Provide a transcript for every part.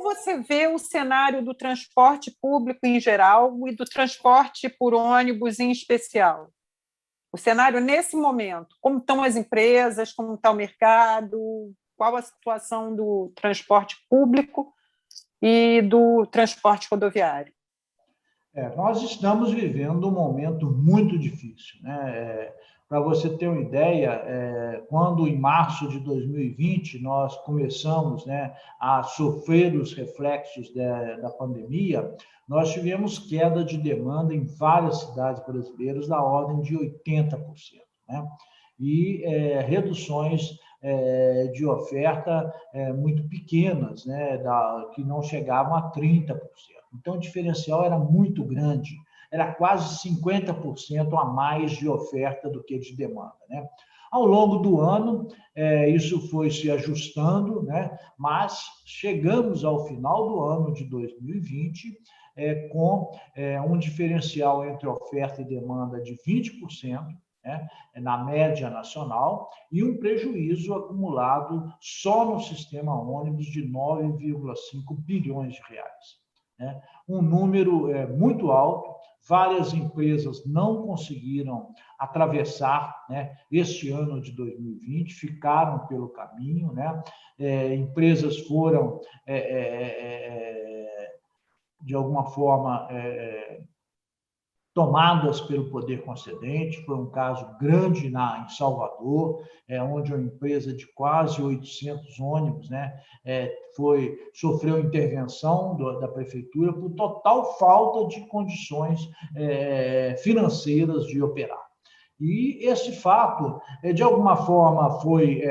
você vê o cenário do transporte público em geral e do transporte por ônibus em especial? O cenário nesse momento, como estão as empresas, como está o mercado, qual a situação do transporte público e do transporte rodoviário? Nós estamos vivendo um momento muito difícil, né? Para você ter uma ideia, quando em março de 2020 nós começamos, né, a sofrer os reflexos da pandemia, nós tivemos queda de demanda em várias cidades brasileiras da ordem de 80%, né? E reduções de oferta muito pequenas, né, que não chegavam a 30%. Então, o diferencial era muito grande, era quase 50% a mais de oferta do que de demanda, né? Ao longo do ano, isso foi se ajustando, né? Mas chegamos ao final do ano de 2020 com um diferencial entre oferta e demanda de 20%, né, na média nacional, e um prejuízo acumulado só no sistema ônibus de 9,5 bilhões de reais. Né? Um número muito alto, várias empresas não conseguiram atravessar, né, este ano de 2020, ficaram pelo caminho, né? Empresas foram, de alguma forma, tomadas pelo poder concedente. Foi um caso grande em Salvador, onde uma empresa de quase 800 ônibus, né, sofreu intervenção da prefeitura por total falta de condições financeiras de operar. E esse fato, de alguma forma, foi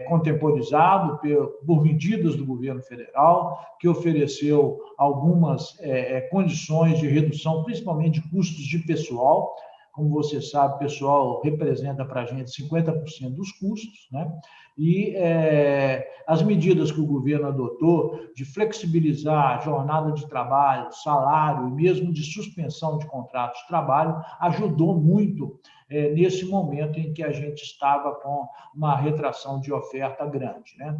contemporizado por medidas do governo federal, que ofereceu algumas condições de redução, principalmente de custos de pessoal. Como você sabe, o pessoal representa para a gente 50% dos custos, né? E as medidas que o governo adotou de flexibilizar a jornada de trabalho, salário e mesmo de suspensão de contratos de trabalho ajudou muito nesse momento em que a gente estava com uma retração de oferta grande, né?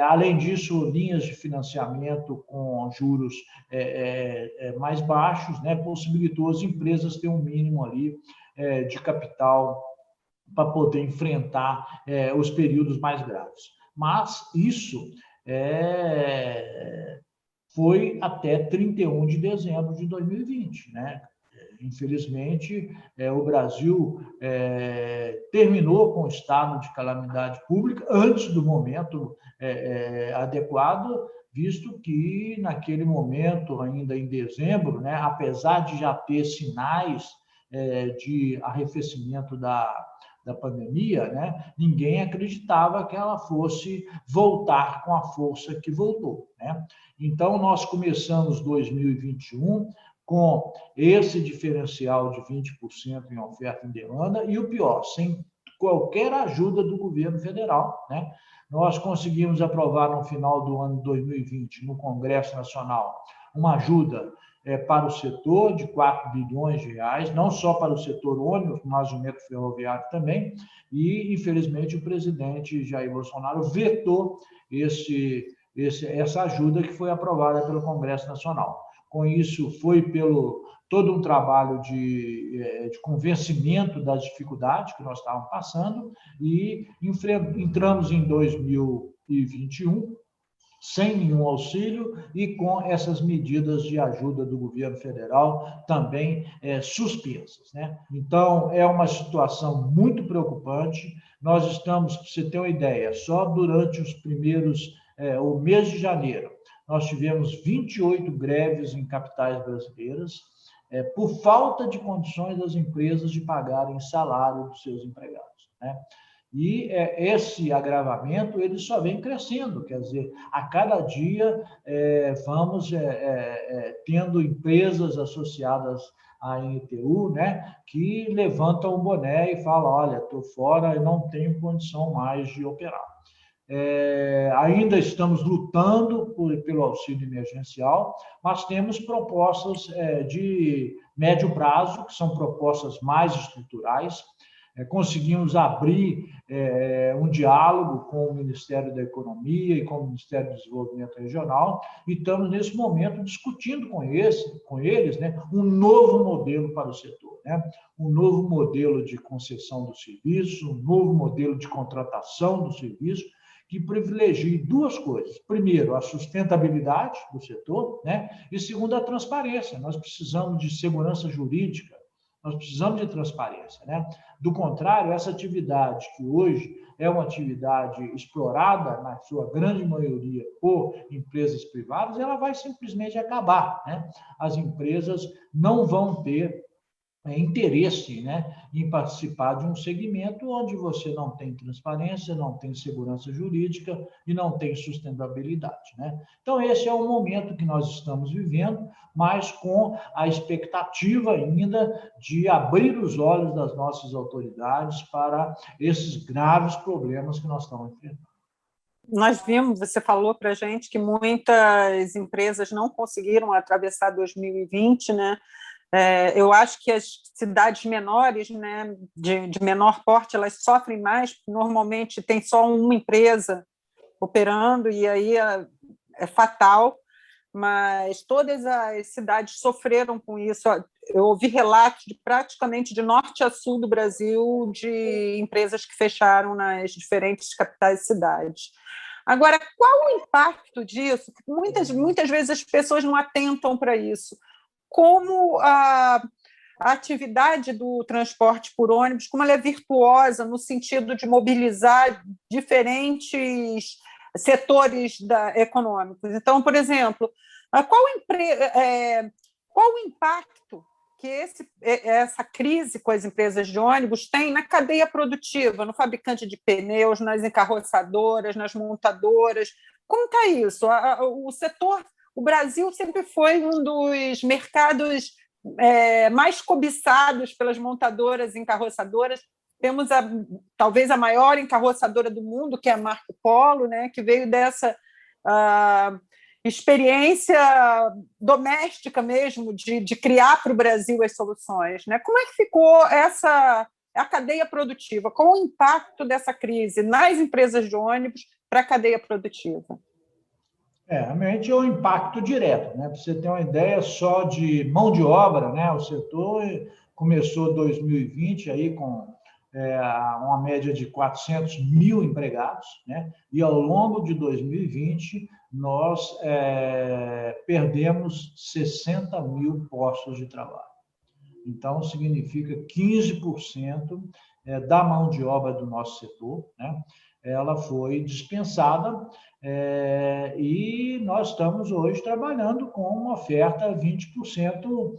Além disso, linhas de financiamento com juros mais baixos, né, possibilitou as empresas ter um mínimo ali de capital para poder enfrentar os períodos mais graves. Mas isso foi até 31 de dezembro de 2020, né? Infelizmente, o Brasil terminou com o estado de calamidade pública antes do momento adequado, visto que, naquele momento, ainda em dezembro, né, apesar de já ter sinais de arrefecimento da pandemia, né, ninguém acreditava que ela fosse voltar com a força que voltou, né? Então, nós começamos 2021 com esse diferencial de 20% em oferta e demanda, e o pior, sem qualquer ajuda do governo federal, né? Nós conseguimos aprovar no final do ano de 2020, no Congresso Nacional, uma ajuda para o setor de 4 bilhões de reais, não só para o setor ônibus, mas o metro ferroviário também, e, infelizmente, o presidente Jair Bolsonaro vetou essa ajuda que foi aprovada pelo Congresso Nacional. Com isso, foi pelo todo um trabalho de convencimento das dificuldades que nós estávamos passando e entramos em 2021 sem nenhum auxílio e com essas medidas de ajuda do governo federal também suspensas, né? Então, é uma situação muito preocupante. Nós estamos, para você ter uma ideia, só durante o mês de janeiro, nós tivemos 28 greves em capitais brasileiras, por falta de condições das empresas de pagarem salário dos seus empregados, né? E esse agravamento ele só vem crescendo, quer dizer, a cada dia vamos tendo empresas associadas à NTU, né, que levantam o boné e falam, olha, estou fora e não tenho condição mais de operar. Ainda estamos lutando pelo auxílio emergencial, mas temos propostas de médio prazo, que são propostas mais estruturais, Conseguimos abrir um diálogo com o Ministério da Economia e com o Ministério do Desenvolvimento Regional e estamos, nesse momento, discutindo com eles, né, um novo modelo para o setor, né? Um novo modelo de concessão do serviço, um novo modelo de contratação do serviço, que privilegie duas coisas. Primeiro, a sustentabilidade do setor, né? E segundo, a transparência. Nós precisamos de segurança jurídica, nós precisamos de transparência, né? Do contrário, essa atividade, que hoje é uma atividade explorada, na sua grande maioria, por empresas privadas, ela vai simplesmente acabar, né? As empresas não vão ter interesse, né, em participar de um segmento onde você não tem transparência, não tem segurança jurídica e não tem sustentabilidade, né? Então, esse é o momento que nós estamos vivendo, mas com a expectativa ainda de abrir os olhos das nossas autoridades para esses graves problemas que nós estamos enfrentando. Nós vimos, você falou para a gente que muitas empresas não conseguiram atravessar 2020, né? Eu acho que as cidades menores, né, de menor porte, elas sofrem mais, porque normalmente tem só uma empresa operando, e aí é fatal, mas todas as cidades sofreram com isso. Eu ouvi relatos praticamente de norte a sul do Brasil de empresas que fecharam nas diferentes capitais e cidades. Agora, qual o impacto disso? Muitas vezes as pessoas não atentam para isso. Como a atividade do transporte por ônibus, como ela é virtuosa no sentido de mobilizar diferentes setores econômicos. Então, por exemplo, qual o impacto que essa crise com as empresas de ônibus tem na cadeia produtiva, no fabricante de pneus, nas encarroçadoras, nas montadoras? Como está isso? O setor... O Brasil sempre foi um dos mercados mais cobiçados pelas montadoras e encarroçadoras. Temos talvez a maior encarroçadora do mundo, que é a Marco Polo, né, que veio dessa experiência doméstica mesmo, de criar para o Brasil as soluções, né? Como é que ficou a cadeia produtiva? Qual o impacto dessa crise nas empresas de ônibus para a cadeia produtiva? Realmente é um impacto direto, né? Para você ter uma ideia só de mão de obra, né? O setor começou 2020 aí com uma média de 400 mil empregados, né? E ao longo de 2020 nós perdemos 60 mil postos de trabalho. Então, significa 15% da mão de obra do nosso setor, né? Ela foi dispensada e nós estamos hoje trabalhando com uma oferta 20%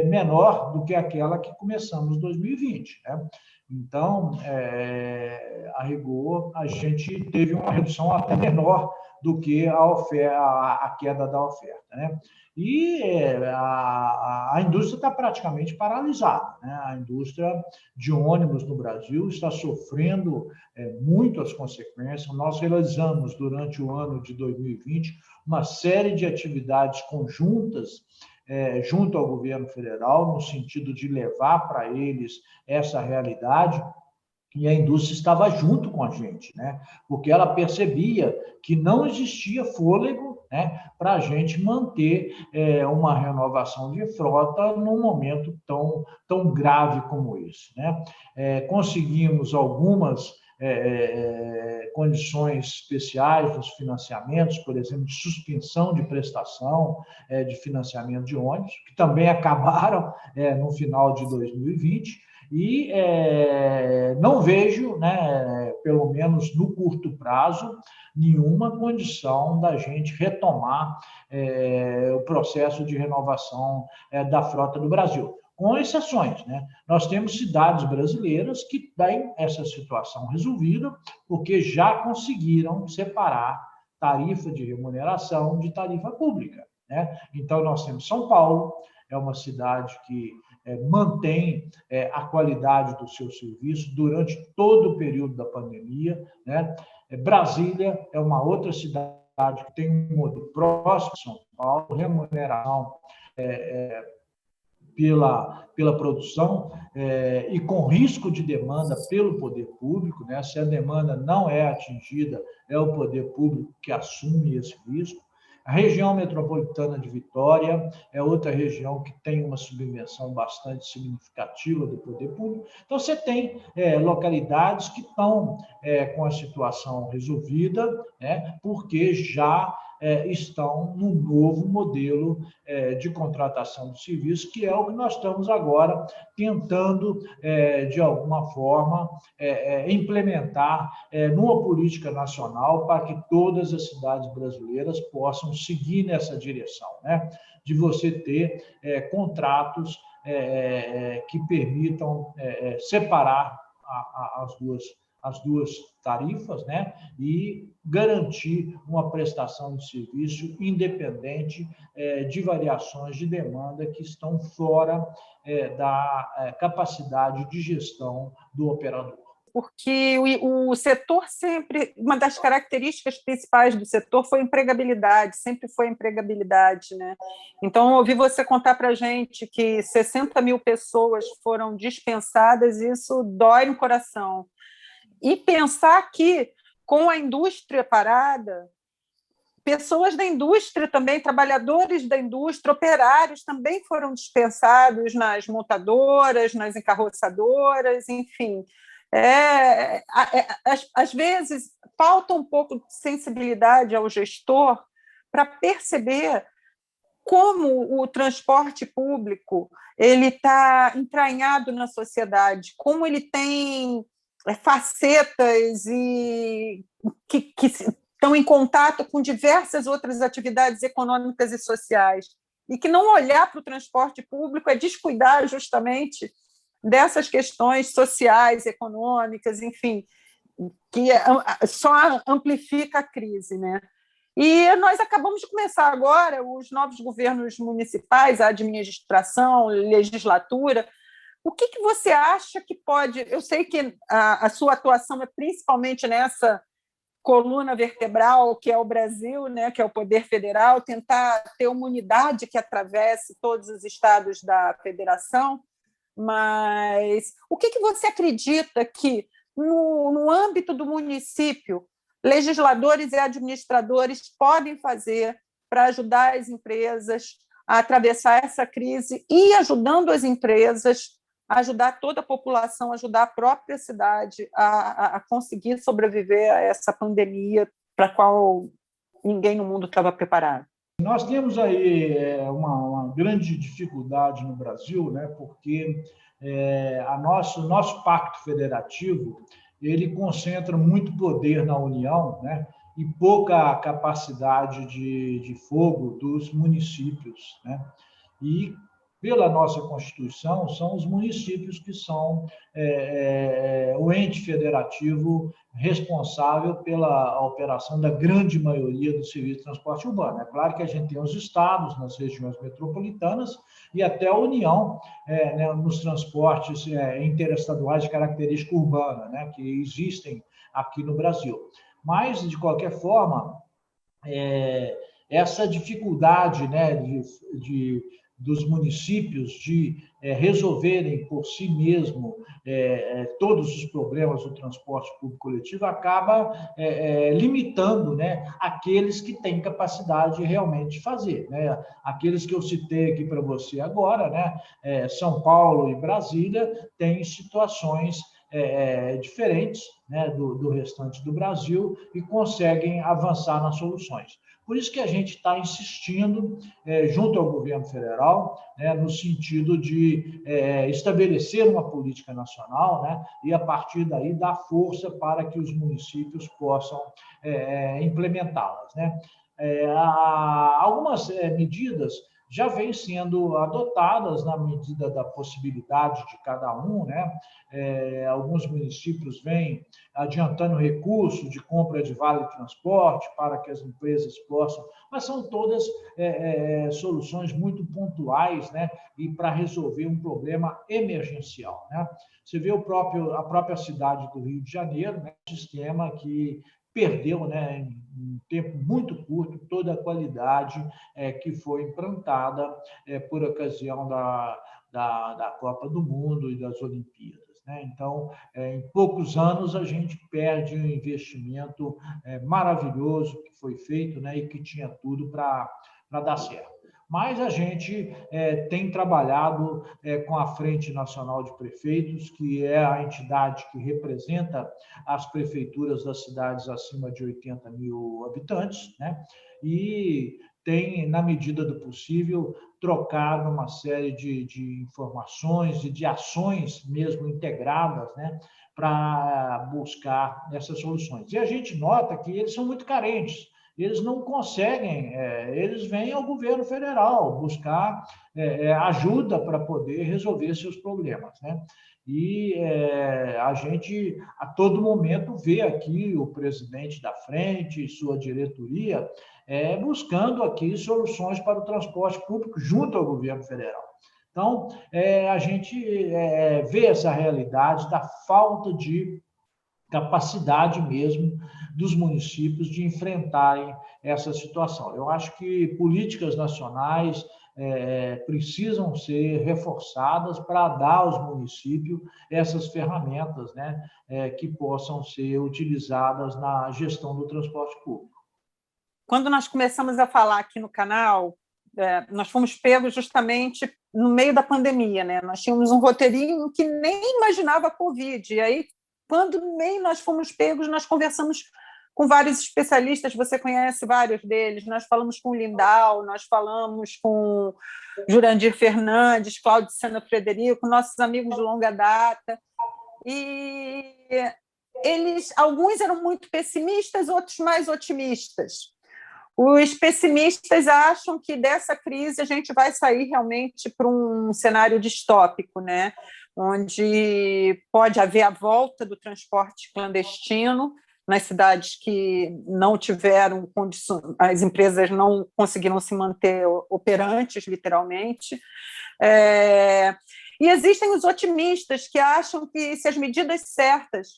menor do que aquela que começamos em 2020, né? Então, a rigor, a gente teve uma redução até menor do que a queda da oferta, né? E a indústria está praticamente paralisada, né? A indústria de ônibus no Brasil está sofrendo muito as consequências. Nós realizamos, durante o ano de 2020, uma série de atividades conjuntas junto ao governo federal, no sentido de levar para eles essa realidade, e a indústria estava junto com a gente, né? Porque ela percebia que não existia fôlego, né, para a gente manter uma renovação de frota num momento tão grave como esse, né? Conseguimos algumas condições especiais nos financiamentos, por exemplo, de suspensão de prestação de financiamento de ônibus, que também acabaram no final de 2020, e não vejo, né, pelo menos no curto prazo, nenhuma condição da gente retomar o processo de renovação da frota do Brasil, com exceções, né? Nós temos cidades brasileiras que têm essa situação resolvida, porque já conseguiram separar tarifa de remuneração de tarifa pública, né? Então, nós temos São Paulo, é uma cidade que mantém a qualidade do seu serviço durante todo o período da pandemia, né? Brasília é uma outra cidade que tem um modelo próximo de São Paulo, remuneração pela produção e com risco de demanda pelo poder público, né? Se a demanda não é atingida, é o poder público que assume esse risco. A região metropolitana de Vitória é outra região que tem uma subvenção bastante significativa do poder público. Então, você tem localidades que estão com a situação resolvida, né, porque já estão no novo modelo de contratação de serviços, que é o que nós estamos agora tentando, de alguma forma, implementar numa política nacional para que todas as cidades brasileiras possam seguir nessa direção, né? De você ter contratos que permitam separar as duas tarifas, né? E garantir uma prestação de serviço independente de variações de demanda que estão fora da capacidade de gestão do operador. Porque o setor sempre, uma das características principais do setor foi a empregabilidade, sempre foi a empregabilidade, né? Então, ouvi você contar para a gente que 60 mil pessoas foram dispensadas, e isso dói no coração. E pensar que, com a indústria parada, pessoas da indústria também, trabalhadores da indústria, operários também foram dispensados nas montadoras, nas encarroçadoras, enfim. Às vezes, falta um pouco de sensibilidade ao gestor para perceber como o transporte público ele está entranhado na sociedade, como ele tem facetas e que estão em contato com diversas outras atividades econômicas e sociais, e que não olhar para o transporte público é descuidar justamente dessas questões sociais, econômicas, enfim, que só amplifica a crise, né? E nós acabamos de começar agora os novos governos municipais, a administração, a legislatura. O que você acha que pode... Eu sei que a sua atuação é principalmente nessa coluna vertebral, que é o Brasil, né, que é o poder federal, tentar ter uma unidade que atravesse todos os estados da federação, mas o que você acredita que, no âmbito do município, legisladores e administradores podem fazer para ajudar as empresas a atravessar essa crise e, ajudando as empresas, ajudar toda a população, ajudar a própria cidade a conseguir sobreviver a essa pandemia para a qual ninguém no mundo estava preparado? Nós temos aí uma grande dificuldade no Brasil, né, porque nosso pacto federativo ele concentra muito poder na União, né, e pouca capacidade de fogo dos municípios, né? E pela nossa Constituição, são os municípios que são o ente federativo responsável pela operação da grande maioria do serviço de transporte urbano. É claro que a gente tem os estados nas regiões metropolitanas e até a União né, nos transportes interestaduais de característica urbana, né, que existem aqui no Brasil. Mas, de qualquer forma, essa dificuldade, né, dos municípios de resolverem por si mesmo todos os problemas do transporte público coletivo acaba limitando, né, aqueles que têm capacidade realmente de fazer, né? Aqueles que eu citei aqui para você agora, né, São Paulo e Brasília têm situações diferentes, né, do restante do Brasil e conseguem avançar nas soluções. Por isso que a gente está insistindo, junto ao governo federal, né, no sentido de estabelecer uma política nacional, né, e, a partir daí, dar força para que os municípios possam implementá-las, né? Algumas medidas já vêm sendo adotadas na medida da possibilidade de cada um, né? Alguns municípios vêm adiantando recurso de compra de vale transporte para que as empresas possam, mas são todas soluções muito pontuais, né? E para resolver um problema emergencial, né? Você vê a própria cidade do Rio de Janeiro, né? Um sistema que perdeu, né, em um tempo muito curto, toda a qualidade que foi implantada por ocasião da Copa do Mundo e das Olimpíadas, né? Então, em poucos anos, a gente perde um investimento maravilhoso que foi feito, né, e que tinha tudo para dar certo. Mas a gente tem trabalhado com a Frente Nacional de Prefeitos, que é a entidade que representa as prefeituras das cidades acima de 80 mil habitantes, né? E tem, na medida do possível, trocado uma série de informações e de ações mesmo integradas, né, para buscar essas soluções. E a gente nota que eles são muito carentes. Eles não conseguem, eles vêm ao governo federal buscar ajuda para poder resolver seus problemas, né? E a gente, a todo momento, vê aqui o presidente da frente, sua diretoria, buscando aqui soluções para o transporte público junto ao governo federal. Então, a gente vê essa realidade da falta de capacidade mesmo dos municípios de enfrentarem essa situação. Eu acho que políticas nacionais precisam ser reforçadas para dar aos municípios essas ferramentas, né, que possam ser utilizadas na gestão do transporte público. Quando nós começamos a falar aqui no canal, nós fomos pegos justamente no meio da pandemia, né? Nós tínhamos um roteirinho que nem imaginava a Covid, e aí, quando nem nós fomos pegos, nós conversamos com vários especialistas, você conhece vários deles, nós falamos com o Lindau, nós falamos com Jurandir Fernandes, Cláudio Sena Frederico, nossos amigos de longa data, e alguns eram muito pessimistas, outros mais otimistas. Os pessimistas acham que dessa crise a gente vai sair realmente para um cenário distópico, né? Onde pode haver a volta do transporte clandestino nas cidades que não tiveram condições, as empresas não conseguiram se manter operantes, literalmente. E existem os otimistas que acham que, se as medidas certas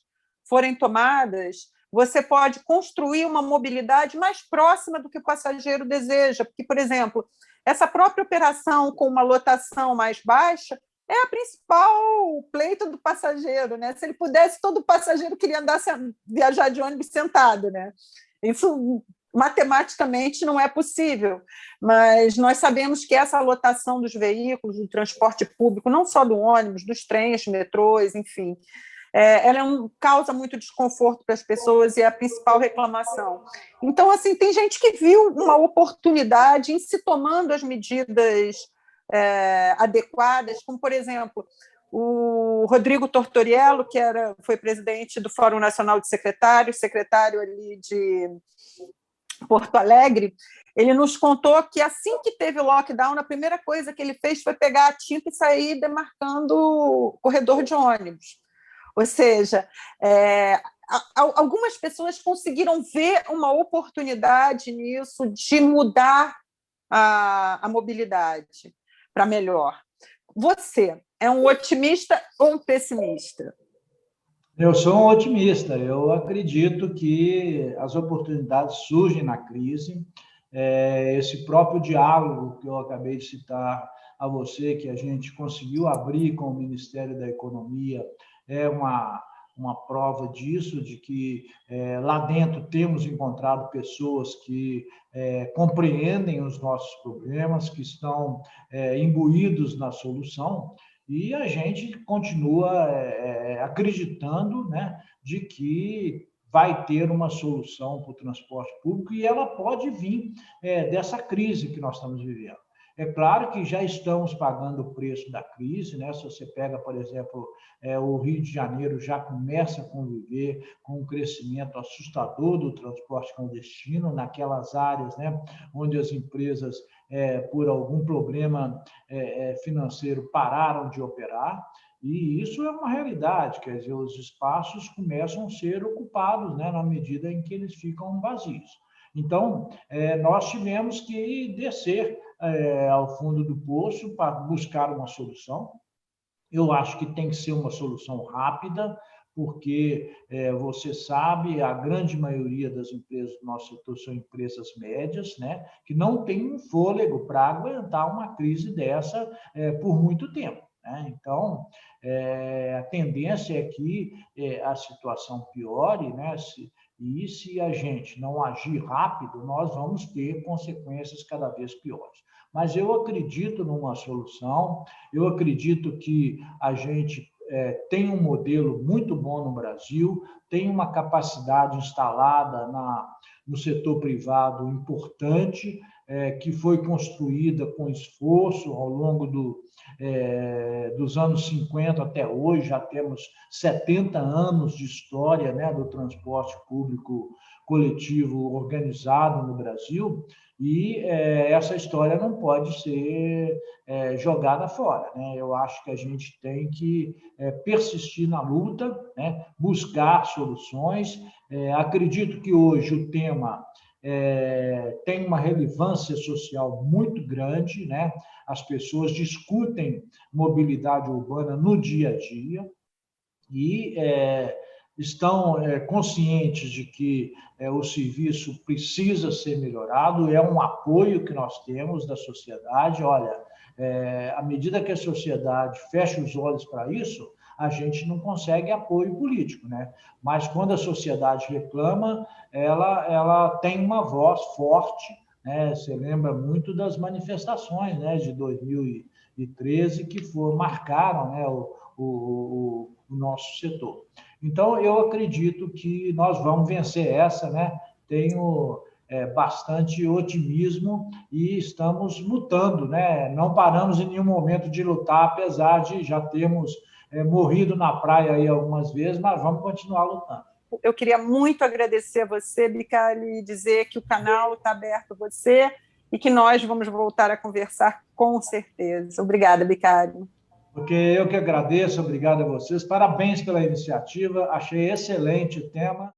forem tomadas, você pode construir uma mobilidade mais próxima do que o passageiro deseja, porque, por exemplo, essa própria operação com uma lotação mais baixa é a principal pleito do passageiro, né? Se ele pudesse, todo passageiro queria viajar de ônibus sentado, né? Isso matematicamente não é possível, mas nós sabemos que essa lotação dos veículos, do transporte público, não só do ônibus, dos trens, metrôs, enfim, ela causa muito desconforto para as pessoas e é a principal reclamação. Então, assim, tem gente que viu uma oportunidade em se tomando as medidas adequadas, como, por exemplo, o Rodrigo Tortoriello, que foi presidente do Fórum Nacional de Secretários, secretário ali de Porto Alegre, ele nos contou que assim que teve o lockdown, a primeira coisa que ele fez foi pegar a tinta e sair demarcando o corredor de ônibus. Ou seja, algumas pessoas conseguiram ver uma oportunidade nisso de mudar a mobilidade para melhor. Você é um otimista ou um pessimista? Eu sou um otimista. Eu acredito que as oportunidades surgem na crise. Esse próprio diálogo que eu acabei de citar a você, que a gente conseguiu abrir com o Ministério da Economia, é uma prova disso, de que lá dentro temos encontrado pessoas que compreendem os nossos problemas, que estão imbuídos na solução, e a gente continua acreditando, né, de que vai ter uma solução para o transporte público e ela pode vir dessa crise que nós estamos vivendo. É claro que já estamos pagando o preço da crise, né? Se você pega, por exemplo, o Rio de Janeiro já começa a conviver com um crescimento assustador do transporte clandestino naquelas áreas, né, onde as empresas, por algum problema financeiro, pararam de operar. E isso é uma realidade, quer dizer, os espaços começam a ser ocupados, né, na medida em que eles ficam vazios. Então, nós tivemos que descer ao fundo do poço para buscar uma solução. Eu acho que tem que ser uma solução rápida, porque você sabe, a grande maioria das empresas do nosso setor são empresas médias, né, que não têm um fôlego para aguentar uma crise dessa por muito tempo. Então, a tendência é que a situação piore, né? E se a gente não agir rápido, nós vamos ter consequências cada vez piores. Mas eu acredito numa solução, eu acredito que a gente tem um modelo muito bom no Brasil, tem uma capacidade instalada no setor privado importante, que foi construída com esforço ao longo dos anos 50 até hoje. Já temos 70 anos de história, né, do transporte público coletivo organizado no Brasil, e essa história não pode ser jogada fora, né? Eu acho que a gente tem que persistir na luta, né, buscar soluções. Acredito que hoje o tema tem uma relevância social muito grande, né? As pessoas discutem mobilidade urbana no dia a dia e estão conscientes de que o serviço precisa ser melhorado, é um apoio que nós temos da sociedade. Olha, à medida que a sociedade fecha os olhos para isso, a gente não consegue apoio político, né? Mas quando a sociedade reclama, ela tem uma voz forte, né? Você lembra muito das manifestações, né, de 2013 que marcaram, né, o nosso setor. Então, eu acredito que nós vamos vencer essa, né? Tenho bastante otimismo e estamos lutando, né? Não paramos em nenhum momento de lutar, apesar de já termos morrido na praia aí algumas vezes, mas vamos continuar lutando. Eu queria muito agradecer a você, Bicalho, e dizer que o canal está aberto a você e que nós vamos voltar a conversar com certeza. Obrigada, Bicalho. Porque eu que agradeço, obrigado a vocês, parabéns pela iniciativa, achei excelente o tema.